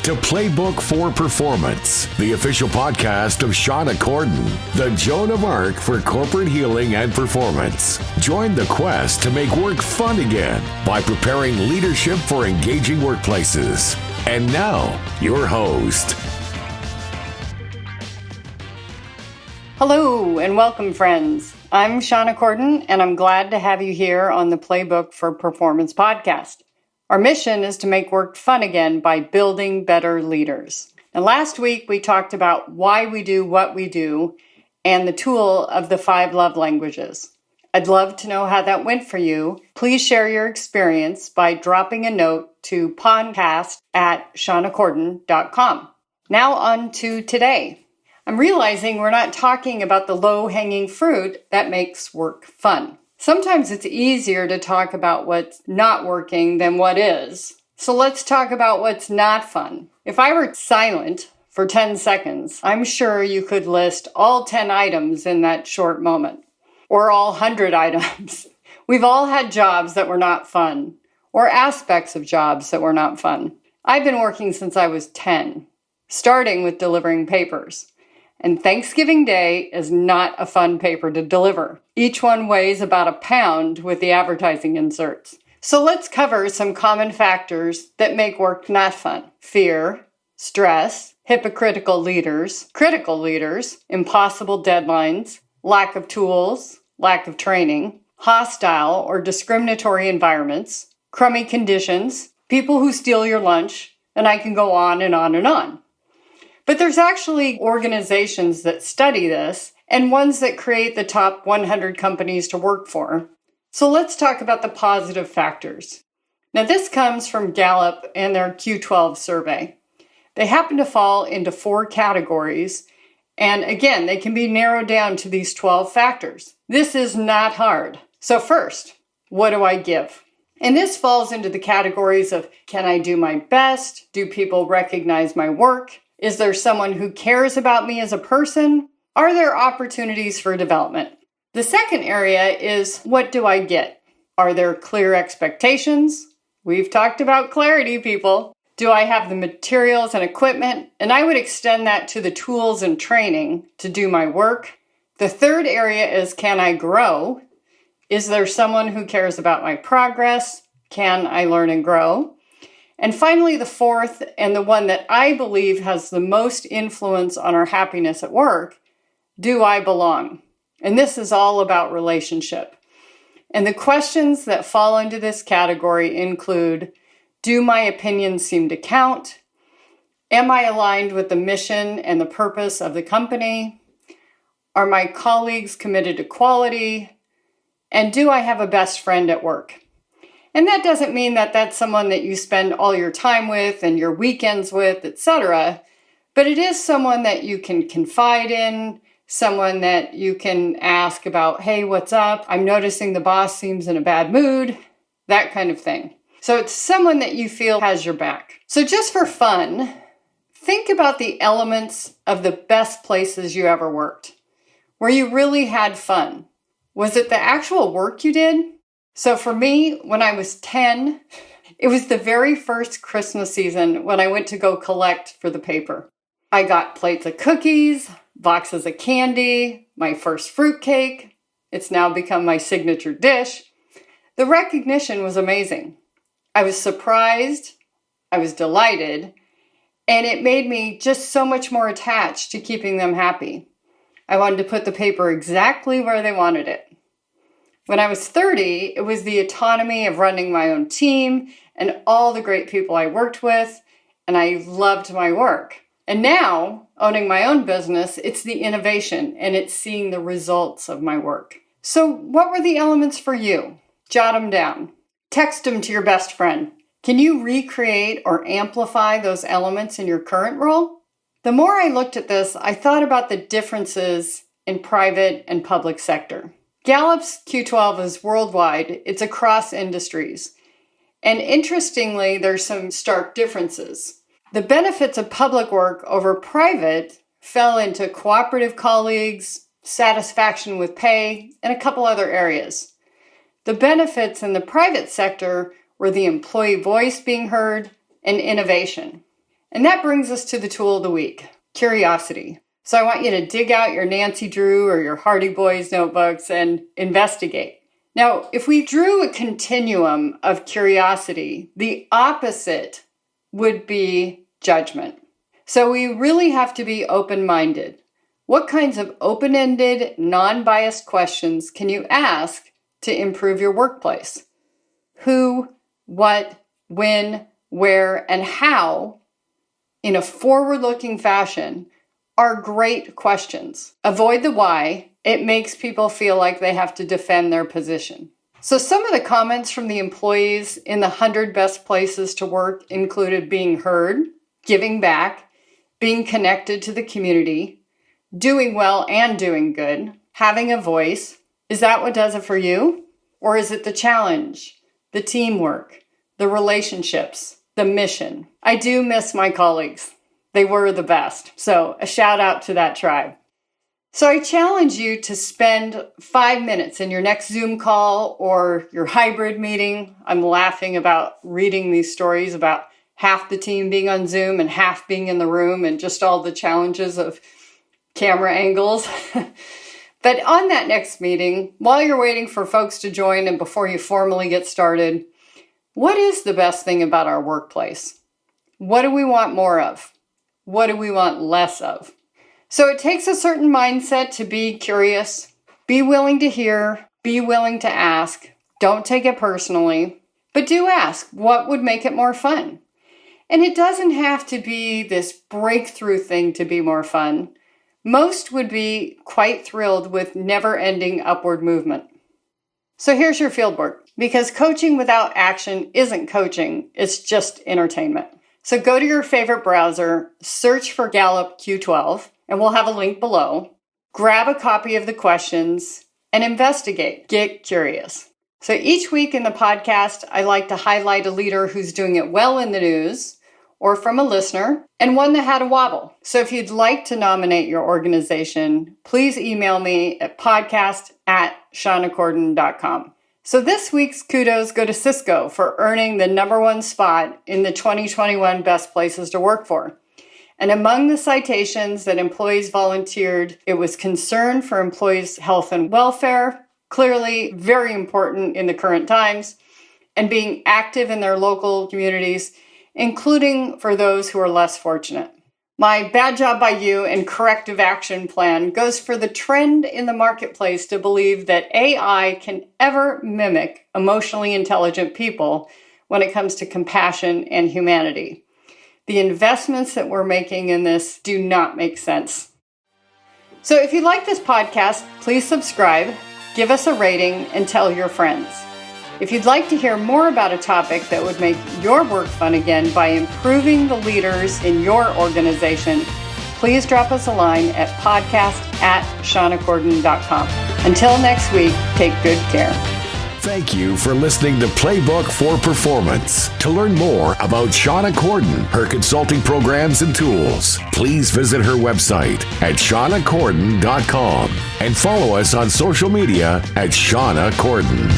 to Playbook for Performance, the official podcast of Shauna Corden, the Joan of Arc for corporate healing and performance. Join the quest to make work fun again by preparing leadership for engaging workplaces. And now, your host. Hello and welcome, friends. I'm Shauna Corden, and I'm glad to have you here on the Playbook for Performance podcast. Our mission is to make work fun again by building better leaders. And last week, we talked about why we do what we do and the tool of the 5 love languages. I'd love to know how that went for you. Please share your experience by dropping a note to podcast@shaunacorden.com. Now on to today. I'm realizing we're not talking about the low-hanging fruit that makes work fun. Sometimes it's easier to talk about what's not working than what is. So let's talk about what's not fun. If I were silent for 10 seconds, I'm sure you could list all 10 items in that short moment, or all 100 items. We've all had jobs that were not fun, or aspects of jobs that were not fun. I've been working since I was 10, starting with delivering papers. And Thanksgiving Day is not a fun paper to deliver. Each one weighs about a pound with the advertising inserts. So let's cover some common factors that make work not fun. Fear, stress, hypocritical leaders, critical leaders, impossible deadlines, lack of tools, lack of training, hostile or discriminatory environments, crummy conditions, people who steal your lunch, and I can go on and on and on. But there's actually organizations that study this and ones that create the top 100 companies to work for. So let's talk about the positive factors. Now this comes from Gallup and their Q12 survey. They happen to fall into 4 categories, and again, they can be narrowed down to these 12 factors. This is not hard. So first, what do I give? And this falls into the categories of, can I do my best? Do people recognize my work? Is there someone who cares about me as a person? Are there opportunities for development? The second area is, what do I get? Are there clear expectations? We've talked about clarity, people. Do I have the materials and equipment? And I would extend that to the tools and training to do my work. The third area is, can I grow? Is there someone who cares about my progress? Can I learn and grow? And finally, the fourth, and the one that I believe has the most influence on our happiness at work, do I belong? And this is all about relationship. And the questions that fall into this category include, do my opinions seem to count? Am I aligned with the mission and the purpose of the company? Are my colleagues committed to quality? And do I have a best friend at work? And that doesn't mean that that's someone that you spend all your time with and your weekends with, etc. But it is someone that you can confide in, someone that you can ask about, hey, what's up? I'm noticing the boss seems in a bad mood, that kind of thing. So it's someone that you feel has your back. So just for fun, think about the elements of the best places you ever worked, where you really had fun. Was it the actual work you did? So for me, when I was 10, it was the very first Christmas season when I went to go collect for the paper. I got plates of cookies, boxes of candy, my first fruitcake. It's now become my signature dish. The recognition was amazing. I was surprised, I was delighted, and it made me just so much more attached to keeping them happy. I wanted to put the paper exactly where they wanted it. When I was 30, it was the autonomy of running my own team and all the great people I worked with, and I loved my work. And now, owning my own business, it's the innovation and it's seeing the results of my work. So what were the elements for you? Jot them down. Text them to your best friend. Can you recreate or amplify those elements in your current role? The more I looked at this, I thought about the differences in private and public sector. Gallup's Q12 is worldwide. It's across industries. And interestingly, there's some stark differences. The benefits of public work over private fell into cooperative colleagues, satisfaction with pay, and a couple other areas. The benefits in the private sector were the employee voice being heard and innovation. And that brings us to the tool of the week, curiosity. So I want you to dig out your Nancy Drew or your Hardy Boys notebooks and investigate. Now, if we drew a continuum of curiosity, the opposite would be judgment. So we really have to be open-minded. What kinds of open-ended, non-biased questions can you ask to improve your workplace? Who, what, when, where, and how, in a forward-looking fashion, are great questions. Avoid the why. It makes people feel like they have to defend their position. So some of the comments from the employees in the 100 best places to work included being heard, giving back, being connected to the community, doing well and doing good, having a voice. Is that what does it for you? Or is it the challenge, the teamwork, the relationships, the mission? I do miss my colleagues. They were the best. So a shout out to that tribe. So I challenge you to spend 5 minutes in your next Zoom call or your hybrid meeting. I'm laughing about reading these stories about half the team being on Zoom and half being in the room and just all the challenges of camera angles. But on that next meeting, while you're waiting for folks to join and before you formally get started, what is the best thing about our workplace? What do we want more of? What do we want less of? So it takes a certain mindset to be curious, be willing to hear, be willing to ask. Don't take it personally, but do ask what would make it more fun. And it doesn't have to be this breakthrough thing to be more fun. Most would be quite thrilled with never-ending upward movement. So here's your field work, because coaching without action isn't coaching, it's just entertainment. So go to your favorite browser, search for Gallup Q12, and we'll have a link below. Grab a copy of the questions and investigate. Get curious. So each week in the podcast, I like to highlight a leader who's doing it well in the news or from a listener, and one that had a wobble. So if you'd like to nominate your organization, please email me at podcast@shawnacorden.com. So this week's kudos go to Cisco for earning the #1 spot in the 2021 Best Places to Work For. And among the citations that employees volunteered, it was concern for employees' health and welfare, clearly very important in the current times, and being active in their local communities, including for those who are less fortunate. My bad job by you and corrective action plan goes for the trend in the marketplace to believe that AI can ever mimic emotionally intelligent people when it comes to compassion and humanity. The investments that we're making in this do not make sense. So if you like this podcast, please subscribe, give us a rating, and tell your friends. If you'd like to hear more about a topic that would make your work fun again by improving the leaders in your organization, please drop us a line at podcast@shawnacorden.com. Until next week, take good care. Thank you for listening to Playbook for Performance. To learn more about Shauna Corden, her consulting programs and tools, please visit her website at shawnacorden.com and follow us on social media at Shauna Corden.